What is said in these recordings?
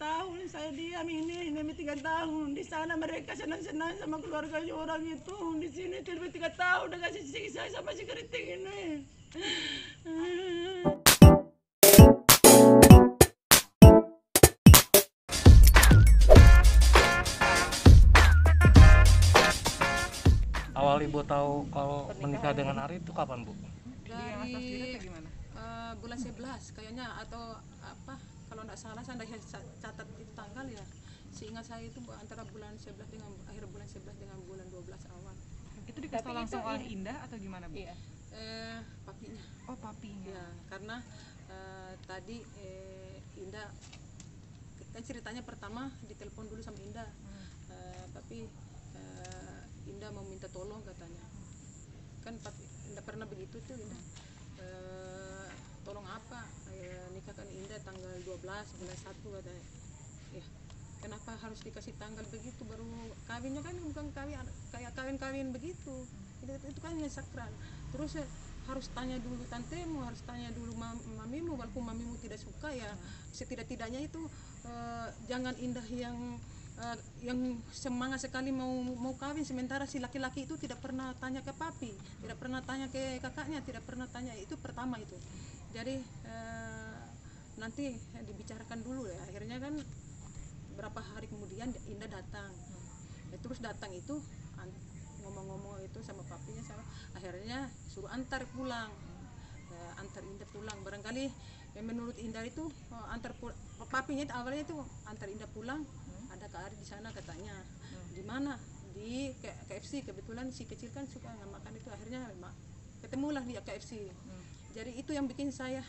tahun saya diam ini 3 tahun. Di sana mereka senang-senang sama keluarga orang itu. Di sini lebih 3 tahun udah kasih siksa sama si keriting ini. Awal Ibu tahu kalau menikah dengan Ari itu kapan, Bu? Dari bulan 11 kayaknya, atau apa, kalau nggak salah saya catat itu tanggal ya. Seingat saya itu antara bulan 11 dengan akhir bulan 11 dengan bulan 12 awal. Itu dikasih tahu langsung oleh Indah atau gimana, Bu? Iya. Papinya. Oh, papinya. Ya, karena tadi Indah kan ceritanya pertama ditelepon dulu sama Indah. Tapi Indah mau minta tolong katanya. Kan papi Indah pernah begitu tuh Indah. Tolong apa? Nikahkan Indah tanggal 12 bulan 1 katanya. Ya, kenapa harus dikasih tanggal begitu, baru kawinnya kan bukan kawin kayak kawin begitu. Itu kan yang sakral. Terus harus tanya dulu tantemu, harus tanya dulu mamimu, walaupun mamimu tidak suka ya. Setidak-tidaknya itu jangan Indah yang semangat sekali mau kawin, sementara si laki-laki itu tidak pernah tanya ke papi, tidak pernah tanya ke kakaknya, tidak pernah tanya. Itu pertama itu. Jadi nanti dibicarakan dulu ya. Akhirnya kan berapa hari kemudian Indah datang. Terus datang itu ngomong-ngomong itu sama papinya, sama akhirnya suruh antar pulang. Antar Indah pulang. Barangkali menurut Indah itu papinya itu awalnya itu antar Indah pulang. Ada Kak Ari di sana katanya. Di mana? Di KFC. Kebetulan si kecil kan suka makan itu, akhirnya ketemulah di KFC. Jadi itu yang bikin saya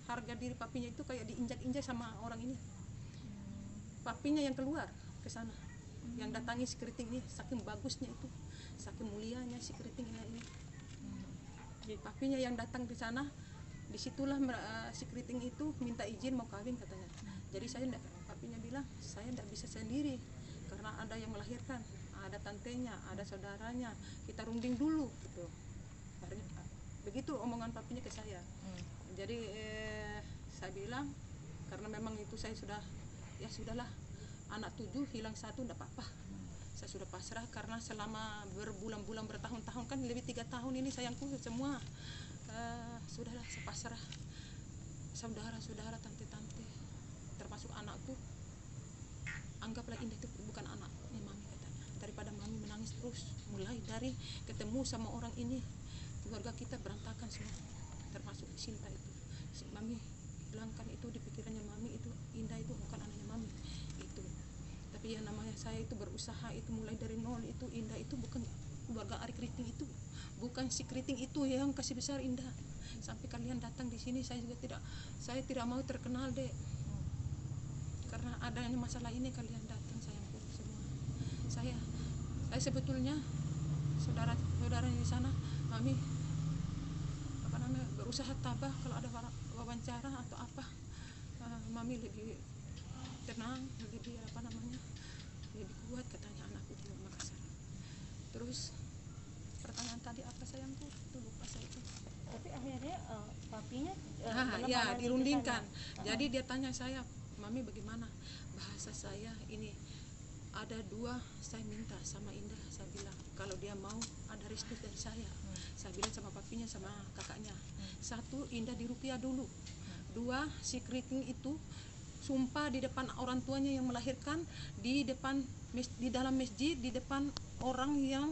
harga diri papinya itu kayak diinjak-injak sama orang ini. Papinya yang keluar ke sana, yang datangi si keriting ini, saking bagusnya itu, saking mulianya si keriting ini. Jadi papinya yang datang ke sana, disitulah si keriting itu minta izin mau kawin katanya. Jadi papinya bilang saya tidak bisa sendiri karena ada yang melahirkan, ada tantenya, ada saudaranya, kita runding dulu gitu. Begitu omongan papinya ke saya. Jadi saya bilang karena memang itu saya sudah, ya sudahlah, anak 7 hilang 1 tidak apa-apa. Saya sudah pasrah karena selama berbulan-bulan, bertahun-tahun, kan lebih 3 tahun ini sayangku semua. Sudahlah, saya pasrah. Saudara-saudara, tante-tante, termasuk anakku, anggaplah Indah itu bukan anaknya mami katanya. Daripada mami menangis terus, mulai dari ketemu sama orang ini, keluarga kita berantakan semua, termasuk Sinta itu. Si mami hilangkan itu di pikirannya mami, itu Indah itu bukan anaknya mami itu. Tapi yang namanya saya itu berusaha itu mulai dari nol. Itu Indah itu bukan keluarga Ari Keriting, itu bukan si Keriting itu yang kasih besar Indah. Sampai kalian datang di sini, saya tidak mau terkenal, Dek. Karena adanya masalah ini kalian datang, sayangku semua. Saya sebetulnya saudara di sana, mami berusaha tabah kalau ada wawancara atau apa, mami lebih tenang, lebih lebih kuat katanya anakku di Makassar. Terus pertanyaan tadi apa sayangku, itu lupa saya itu. Tapi akhirnya papinya ya dirundingkan. Jadi dia tanya saya, mami bagaimana? Bahasa saya ini ada 2, saya minta sama Indah, saya bilang kalau dia mau ada restu dari saya. Saya bilang sama papinya sama kakaknya. 1, Indah dirupiah dulu. 2, si keriting itu sumpah di depan orang tuanya yang melahirkan, di dalam masjid, di depan orang yang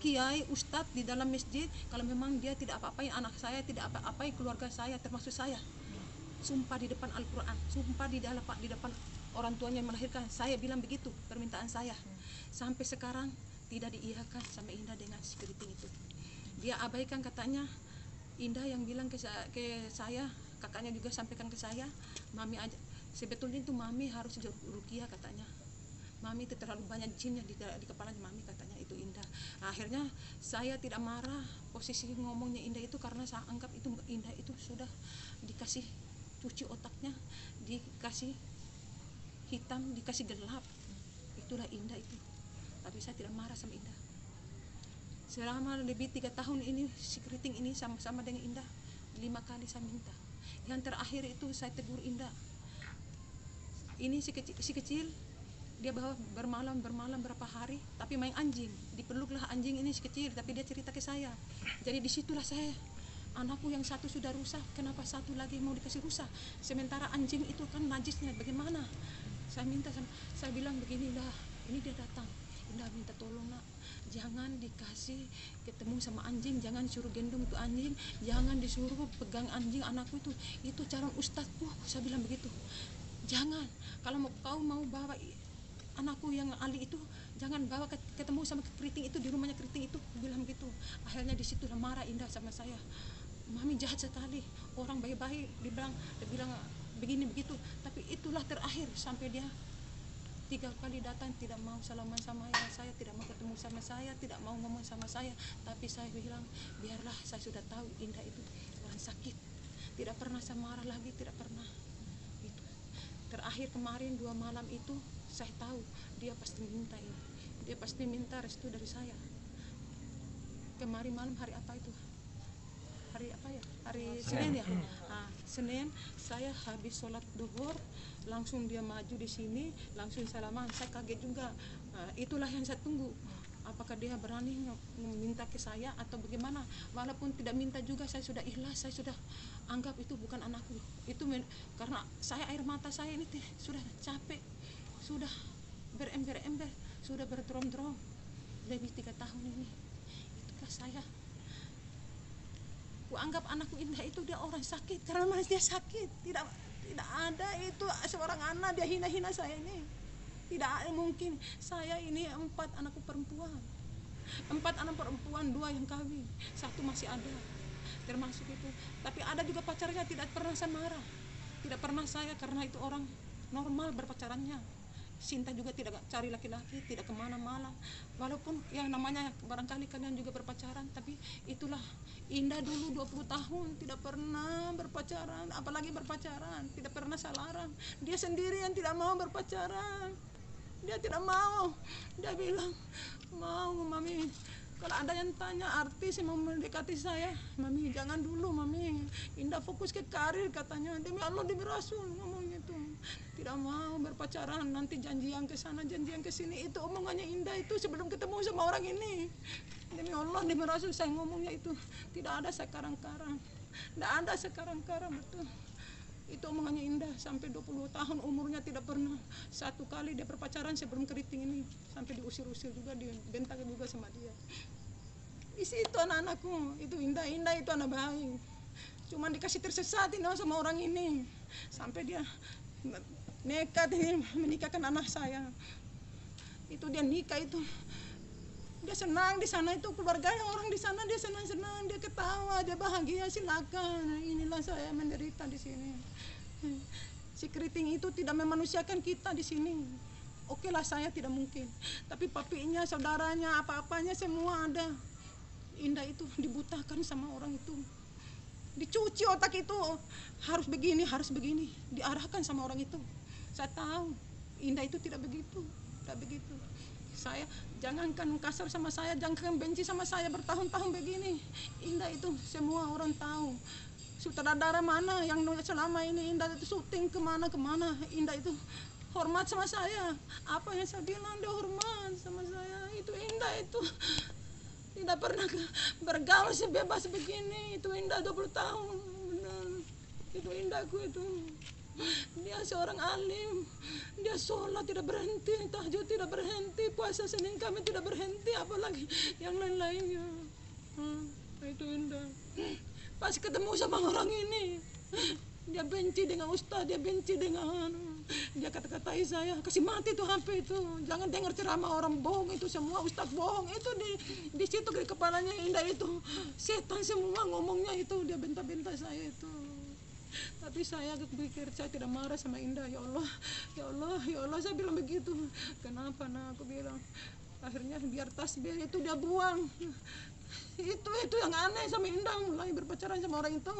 kiai, ustadz di dalam masjid, kalau memang dia tidak apa-apai anak saya, tidak apa-apai keluarga saya, termasuk saya. Sumpah di depan Al-Quran, sumpah di depan orang tuanya yang melahirkan. Saya bilang begitu permintaan saya. Sampai sekarang tidak diiyakan sama Indah dengan si keriting itu. Dia abaikan katanya. Indah yang bilang ke saya, kakaknya juga sampaikan ke saya, mami aja, sebetulnya itu mami harus rukiah katanya. Mami itu terlalu banyak jinnya di kepalanya mami katanya, itu Indah. Akhirnya saya tidak marah posisi ngomongnya Indah itu, karena saya anggap itu Indah itu sudah dikasih cuci otaknya, dikasih hitam, dikasih gelap. Itulah Indah itu. Tapi saya tidak marah sama Indah. Selama lebih 3 tahun ini si keriting ini sama-sama dengan Indah 5 kali saya minta. Yang terakhir itu saya tegur Indah, ini si kecil dia bawa bermalam berapa hari, tapi main anjing, dipeluklah anjing ini si kecil, tapi dia cerita ke saya. Jadi disitulah saya, anakku yang satu sudah rusak, kenapa satu lagi mau dikasih rusak, sementara anjing itu kan najisnya bagaimana. Saya bilang begini, dah ini dia datang, Indah minta tolong nak, jangan dikasih ketemu sama anjing, jangan disuruh gendong itu anjing, jangan disuruh pegang anjing anakku itu calon ustadzku. Saya bilang begitu, jangan, kalau kau mau bawa anakku yang Ali itu, jangan bawa ketemu sama keriting itu di rumahnya keriting itu. Bilang begitu. Akhirnya di situ marah Indah sama saya, mami jahat sekali, orang baik-baik dia bilang begini begitu. Tapi itulah terakhir, sampai dia 3 kali datang tidak mau salaman sama saya, tidak mau ketemu sama saya, tidak mau ngomong sama saya. Tapi saya bilang biarlah, saya sudah tahu Indah itu orang sakit, tidak pernah saya marah lagi, tidak pernah. Itu terakhir kemarin 2 malam itu saya tahu dia pasti minta ini, dia pasti minta restu dari saya. Kemarin malam hari apa itu, hari apa ya, hari Senin ya. Nah, Senin saya habis sholat duhur, langsung dia maju di sini, langsung salaman. Saya kaget juga. Nah, itulah yang saya tunggu, apakah dia berani meminta ke saya atau bagaimana. Walaupun tidak minta juga, saya sudah ikhlas, saya sudah anggap itu bukan anakku. Itu karena saya, air mata saya ini sudah capek, sudah berember-ember, sudah berdrom-drom lebih 3 tahun ini. Itulah saya. Ku anggap anakku Indah itu dia orang sakit, karena mas dia sakit. Tidak ada itu seorang anak dia hina-hina saya ini. Tidak mungkin. Saya ini 4 anakku perempuan, 4 anak perempuan, 2 yang kawin, 1 masih ada, termasuk itu. Tapi ada juga pacarnya, tidak pernah saya marah, tidak pernah saya, karena itu orang normal berpacarannya. Sinta juga tidak cari laki-laki, tidak kemana-mana. Walaupun yang namanya barangkali kalian juga berpacaran, tapi itulah Indah dulu 20 tahun tidak pernah berpacaran, apalagi berpacaran, tidak pernah saya larang. Dia sendiri yang tidak mau berpacaran, dia tidak mau. Dia bilang, mau mami, kalau ada yang tanya artis yang mau mendekati saya, mami jangan dulu mami, Indah fokus ke karir katanya. Demi Allah, demi Rasul ngomongnya itu. Tidak mau berpacaran, nanti janjian ke sana, janjian ke sini. Itu omongannya Indah itu sebelum ketemu sama orang ini. Demi Allah, demi Rasul saya ngomongnya itu. Tidak ada sekarang-karang, tidak ada sekarang-karang, betul. Itu omongannya Indah, sampai 20 tahun umurnya tidak pernah 1 kali dia berpacaran sebelum keriting ini. Sampai diusir-usir juga, dibentak juga sama dia. Isi itu anak-anakku, itu Indah itu anak baik. Cuman dikasih tersesatin sama orang ini, sampai dia nekat ini menikahkan anak saya. Itu dia nikah itu, dia senang di sana, itu keluarganya orang di sana, dia senang-senang, dia ketawa, dia bahagia, silakan. Inilah saya menderita di sini. Si keriting itu tidak memanusiakan kita di sini. Oke lah, saya tidak mungkin, tapi papinya, saudaranya, apa-apanya semua ada. Indah itu dibutakan sama orang itu, dicuci otak itu, harus begini, diarahkan sama orang itu. Saya tahu Indah itu tidak begitu, tidak begitu. Saya jangankan kasar sama saya, jangankan benci sama saya bertahun-tahun begini. Indah itu semua orang tahu. Sutradara mana yang selama ini Indah itu syuting kemana-kemana, Indah itu hormat sama saya. Apa yang saya bilang dia hormat sama saya. Itu Indah itu tidak pernah bergaul sebebas begini. Itu Indah 20 tahun, benar. Itu Indahku itu. Dia seorang alim, dia sholat tidak berhenti, tahajud tidak berhenti, puasa Senin Kamis tidak berhenti, apalagi yang lain-lainnya. Itu Indah. Pas ketemu sama orang ini, dia benci dengan ustaz, dia benci dengan, dia kata-katai saya, kasih mati tuh HP itu, jangan dengar ceramah orang bohong, itu semua ustaz bohong. Itu di situ di kepalanya Indah itu setan semua ngomongnya itu, dia bentak-bentak saya itu. Tapi saya pikir, saya tidak marah sama Indah. Ya Allah, ya Allah, ya Allah, saya bilang begitu. Kenapa nah, aku bilang. Akhirnya biar tasbih itu dia buang. Itu yang aneh sama Indah, mulai berpacaran sama orang itu.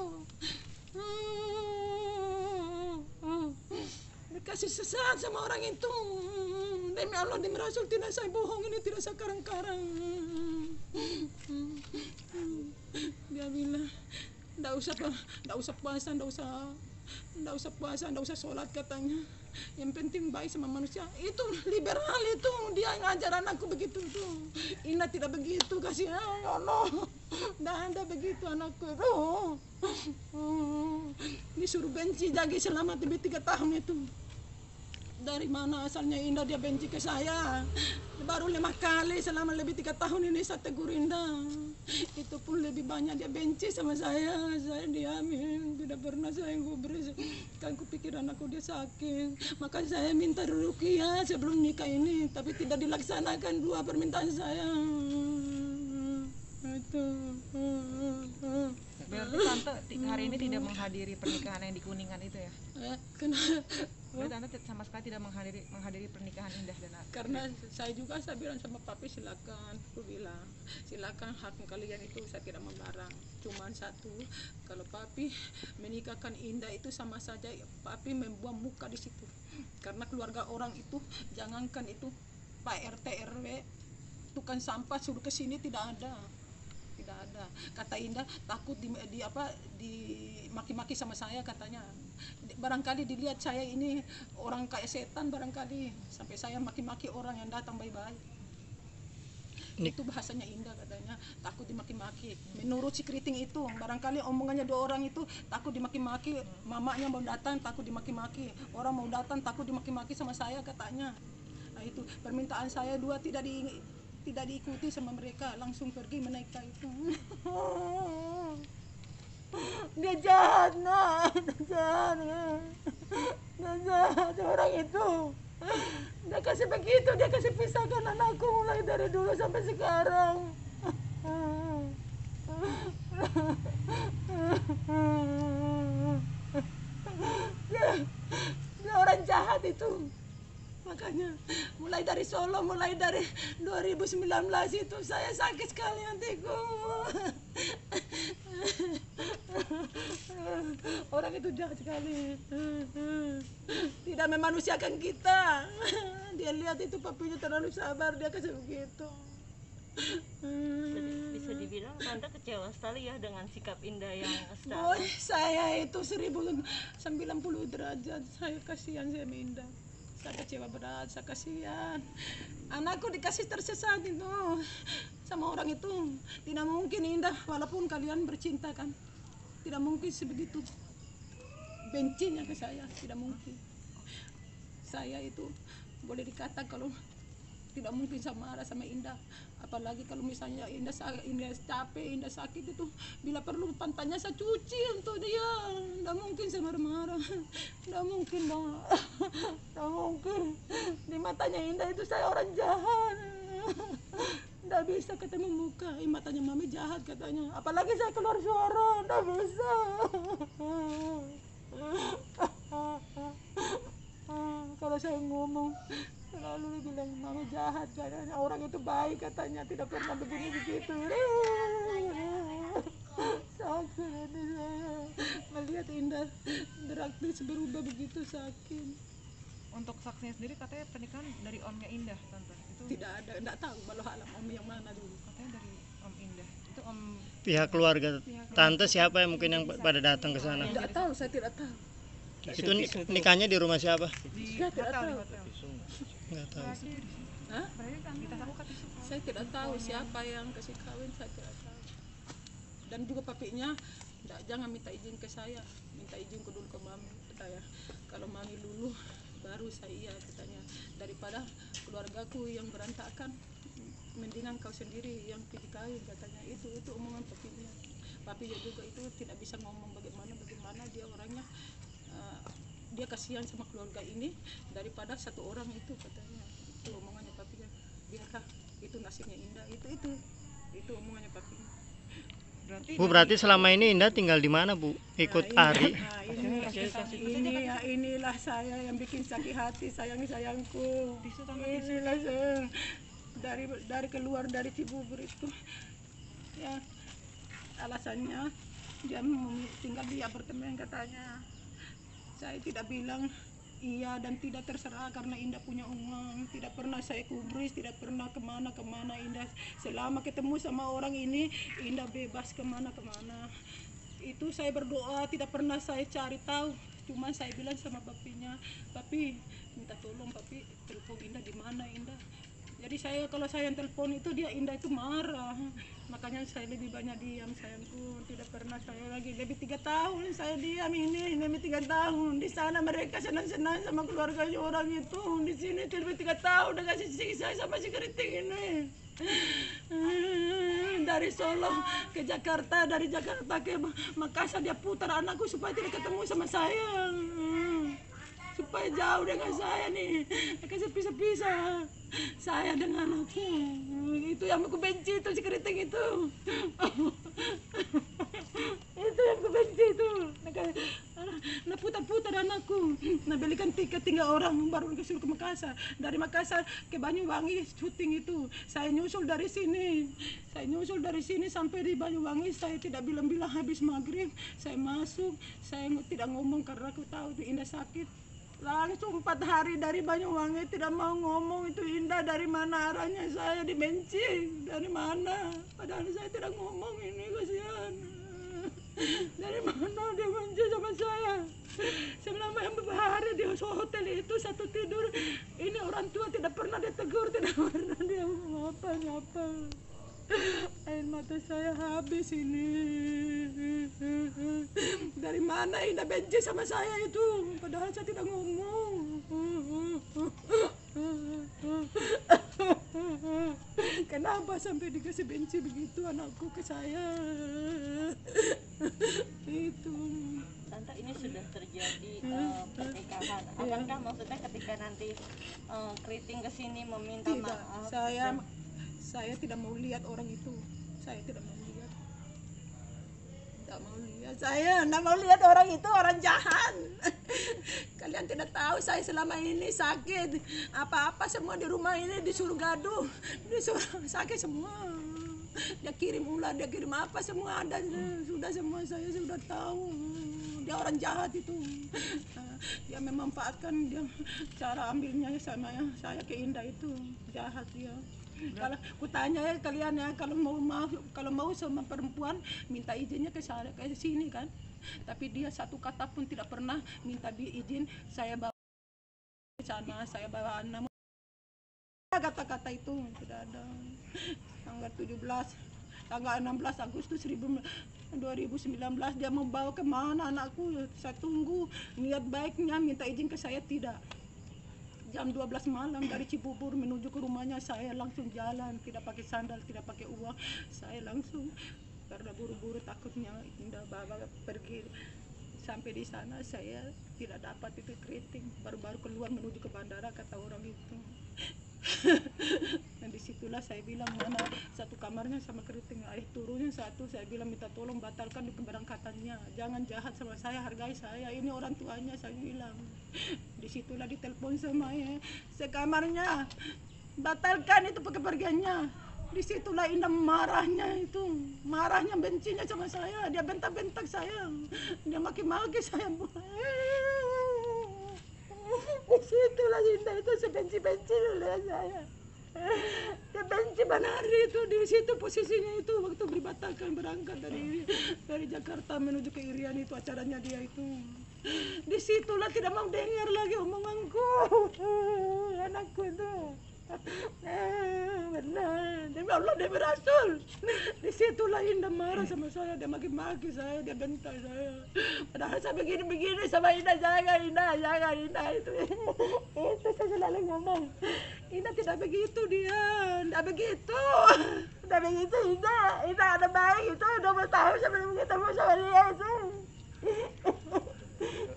Dikasih sesat sama orang itu. Demi Allah, demi Rasul, tidak saya bohong, ini tidak saya karang-karang. Dia bilang, Nggak usah puasa, nggak usah Nggak usah puasa, nggak usah sholat katanya. Yang penting baik sama manusia. Itu liberal itu, dia ngajar anakku begitu tuh. Indah tidak begitu, kasihan ya Allah. Nggak ada begitu anakku itu. Disuruh benci Jagi selama lebih 3 tahun itu. Dari mana asalnya Indah dia benci ke saya? Baru 5 kali selama lebih 3 tahun ini saya tegur Indah. Itu pun lebih banyak dia benci sama saya. Saya diamin, tidak pernah saya gubris. Kan kupikir anakku dia sakit. Maka saya minta ruqyah sebelum nikah ini, tapi tidak dilaksanakan 2 permintaan saya. Itu. Berarti tante hari ini tidak menghadiri pernikahan yang di Kuningan itu ya? Kenapa? Berarti tante sama sekali tidak menghadiri pernikahan Indah dan Ari. Karena saya bilang sama papi, silakan, aku bilang silakan, hak kalian itu saya tidak melarang. Cuman satu, kalau papi menikahkan Indah itu sama saja papi membuang muka di situ. Karena keluarga orang itu, jangankan itu Pak RT RW, tukang sampah suruh ke sini tidak ada. Kata Indah takut di maki-maki sama saya katanya. Barangkali dilihat saya ini orang kayak setan barangkali, sampai saya maki-maki orang yang datang baik-baik. Itu bahasanya Indah katanya, takut dimaki-maki. Menurut si keriting itu, barangkali omongannya 2 orang itu takut dimaki-maki. Mamanya mau datang takut dimaki-maki, orang mau datang takut dimaki-maki sama saya katanya. Nah itu permintaan saya 2 tidak diikuti sama mereka, langsung pergi menikah itu. Dia jahat, nah, dia jahat orang itu. Dia kasih begitu, dia kasih pisahkan anakku mulai dari dulu sampai sekarang. Dia orang jahat itu. Makanya mulai dari Solo, mulai dari 2019 itu saya sakit sekali hatiku. Orang itu jahat sekali, tidak memanusiakan kita. Dia lihat itu papinya terlalu sabar, dia kasih begitu. Bisa dibilang tante kecewa sekali ya dengan sikap Indah yang Boy, saya itu 1090 derajat. Saya kasihan sama Indah. Saya kecewa berat, saya kasihan. Anakku dikasih tersesat itu sama orang itu. Tidak mungkin Indah, walaupun kalian bercinta kan, tidak mungkin sebegitu bencinya ke saya, tidak mungkin. Saya itu boleh dikata kalau tidak mungkin sama marah sama Indah. Apalagi kalau misalnya Indah capek, Indah sakit itu, bila perlu pantatnya saya cuci untuk dia. Tidak mungkin saya marah-marah, tidak mungkin dong, tidak mungkin. Di matanya Indah itu saya orang jahat, tidak bisa ketemu muka. Matanya mami jahat katanya, apalagi saya keluar suara, tidak bisa. Kalau saya ngomong selalu bilang mama jahat katanya, orang itu baik katanya, tidak pernah begini begitu. Sakit hati saya melihat Indah praktis berubah begitu, sakit. Untuk saksinya sendiri katanya pernikahan dari omnya Indah tante. Itu Tidak ada, tidak tahu walau alam om yang mana dulu. katanya dari om Indah. Itu om Pihak keluarga tante siapa yang mungkin yang pada datang ke sana? Tidak tahu, saya tidak tahu. Itu nikahnya di rumah siapa? di Saya tidak hotel, di tahu. hotel. Nggak tahu. Hah? Berarti kan kita tahu kan Saya tidak tahu siapa yang kasih kawin, saya tidak tahu. Dan juga papinya jangan minta izin ke saya, minta izin ke dulu ke mami katanya. Kalau mami dulu baru saya katanya, daripada keluargaku yang berantakan, mendingan kau sendiri yang pergi kawin katanya. Itu omongan papinya. Papi juga itu tidak bisa ngomong bagaimana dia orangnya. Dia kasihan sama keluarga ini daripada satu orang itu katanya. Itu omongannya papinya. Biarkah itu nasibnya Indah, itu omongannya papinya. Berarti selama ini Indah tinggal di mana, Bu? Ikut Ari? Inilah saya yang bikin sakit hati, sayangku. Inilah saya dari keluar dari Cibubur itu. Ya, alasannya dia mau tinggal di apartemen katanya. Saya tidak bilang iya dan tidak, terserah karena Indah punya uang. Tidak pernah saya kubris, tidak pernah kemana-kemana Indah. Selama ketemu sama orang ini, Indah bebas kemana-kemana. Itu saya berdoa, tidak pernah saya cari tahu Cuma saya bilang sama papinya, papi minta tolong papi, telepon Indah di mana Indah. Jadi saya kalau saya yang telepon itu dia Indah itu marah. Makanya saya lebih banyak diam sayangku. Tidak pernah saya lagi lebih 3 tahun saya diam ini lebih 3 tahun. Di sana mereka senang-senang sama keluarganya orang itu. Di sini lebih 3 tahun udah kasih siksa sama si keriting ini. Dari Solo ke Jakarta, dari Jakarta ke Makassar dia putar anakku supaya tidak ketemu sama saya, supaya jauh dengan saya nih, kasih pisah-pisah saya dengan anakku. Itu yang aku benci itu si keriting itu. Itu yang aku benci itu. Nah putar-putar anakku, nah belikan tiket 3 orang baru disuruh ke Makassar. Dari Makassar ke Banyuwangi syuting itu. Saya nyusul dari sini. Sampai di Banyuwangi saya tidak bilang-bilang habis maghrib. Saya masuk, saya tidak ngomong karena aku tahu itu Indah sakit. Langsung 4 hari dari Banyuwangi tidak mau ngomong itu Indah dari mana arahnya saya dibenci. Dari mana? Padahal saya tidak ngomong ini kasihan. Dari mana dia benci sama saya? Selama yang beberapa hari di hotel itu satu tidur, ini orang tua tidak pernah ditegur, tidak pernah dia ngapa-ngapa. Air mata saya habis ini. Dari mana Indah benci sama saya itu? Padahal saya tidak ngomong. Kenapa sampai dikasih benci begitu anakku ke saya? Itu. Tante, ini sudah terjadi pernikahan. Akankah maksudnya ketika nanti keriting kesini meminta Tidak, maaf? saya tidak mau lihat orang itu. Saya tidak mau lihat. Tidak mau lihat. Saya tidak mau lihat orang itu, orang jahat. Kalian tidak tahu saya selama ini sakit. Apa-apa semua di rumah ini disuruh gaduh. Disuruh sakit semua. Dia kirim ular, dia kirim apa semua ada. Sudah semua saya sudah tahu. Dia orang jahat itu. Dia memanfaatkan dia cara ambilnya sama saya ke Indah itu. Jahat dia. Kalau kutanya ya kalian ya, kalau mau sama perempuan minta izinnya ke sana ke sini kan, tapi dia satu kata pun tidak pernah minta izin saya bawa ke sana, saya bawa anak. Kata-kata itu tidak ada. Tanggal 16 Agustus 2019 dia mau bawa kemana anakku, saya tunggu niat baiknya minta izin ke saya tidak. Jam 12 malam dari Cibubur menuju ke rumahnya saya langsung jalan, tidak pakai sandal, tidak pakai uang. Saya langsung karena buru-buru takutnya Indah bawa pergi. Sampai di sana saya tidak dapat itu keriting, baru-baru keluar menuju ke bandara kata orang itu. Dan disitulah saya bilang mana satu kamarnya sama keriting, turunnya satu. Saya bilang minta tolong batalkan di pemberangkatannya, jangan jahat sama saya, hargai saya, ini orang tuanya saya bilang. Disitulah ditelepon semuanya sekamarnya, batalkan itu kepergiannya. Disitulah Indah marahnya itu, marahnya bencinya sama saya, dia bentak-bentak saya, dia maki-maki saya. Disitulah Indah itu sebenci-benci oleh saya. Dia benci Banari itu, di situ posisinya itu waktu dibatalkan berangkat dari Jakarta menuju ke Irian itu acaranya dia itu. Disitulah tidak mau dengar lagi omonganku, anakku itu. Benar, demi Allah dia berasul. Disitulah Indah marah sama saya, dia maki-maki saya, dia bentak saya. Padahal saya begini-begini sama Indah, jangan Indah itu. Itu saya selalu ngomong. Indah tidak begitu dia, tidak begitu Indah ada baik itu 12 tahun sebelum ketemu sama dia itu.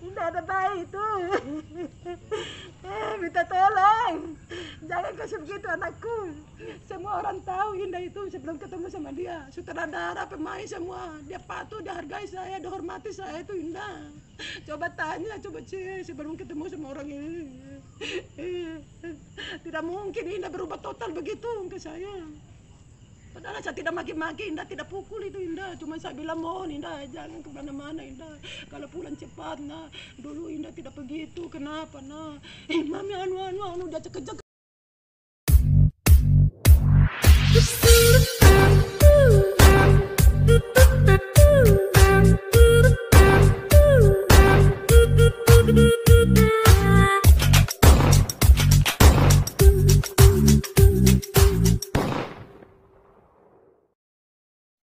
Indah ada baik itu. Minta tolong, jangan kasih begitu anakku. Semua orang tahu Indah itu sebelum ketemu sama dia, sutradara, pemain semua, dia patuh, dia hargai saya, dia hormati saya itu Indah. Coba tanya, coba cek sebelum ketemu sama orang ini. Tidak mungkin Indah berubah total begitu ke saya. Padahal saya tidak maki-maki Indah, tidak pukul itu Indah. Cuma saya bilang mohon Indah jangan kemana-mana Indah. Kalau pulang cepat nah. Dulu Indah tidak begitu, kenapa nah? Mami anu dia cekek